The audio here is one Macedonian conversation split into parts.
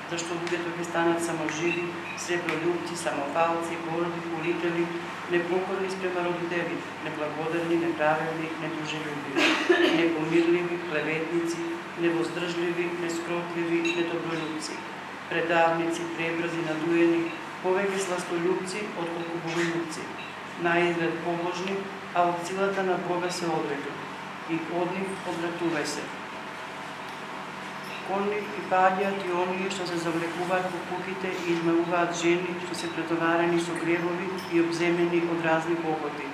Зашто луѓето ќе станат саможиви, сребролюбци, самофалци, горди, хулители, непокорни спрема родители, неблагодарни, неправедни, недружелюбиви, непомирливи, клеветници, невоздржливи, нескротливи, недобролюбци, предавници, пребрзи, надуени, повеќе сластолюбци отколку боголюбци, наизглед побожни, а од силата на Бога се одрекли, и од нив одвратувај се. Кон нив и паѓаат и оние што се завлекуваат по кухите и измамуваат жени што се претоварени со гревови и обземени од разни похоти.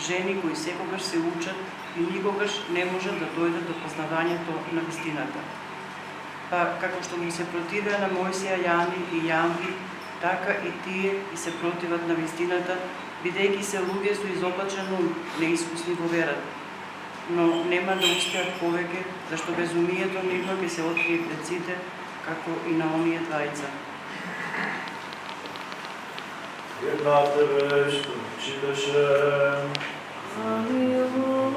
Жени кои секогаш се учат и никогаш не можат да дојдат до познавањето на вистината. Па како што му се противеа на Мојсија Јани и Јамби, така и тие и се противат на вистината, бидејќи се луѓе со изопачен ум, неискусни во верата. Но нема да успеат повеќе, зашто безумието нивно ќе се открие пред сите, како и на оние двајца. Едната вест, читаше. Амилуј.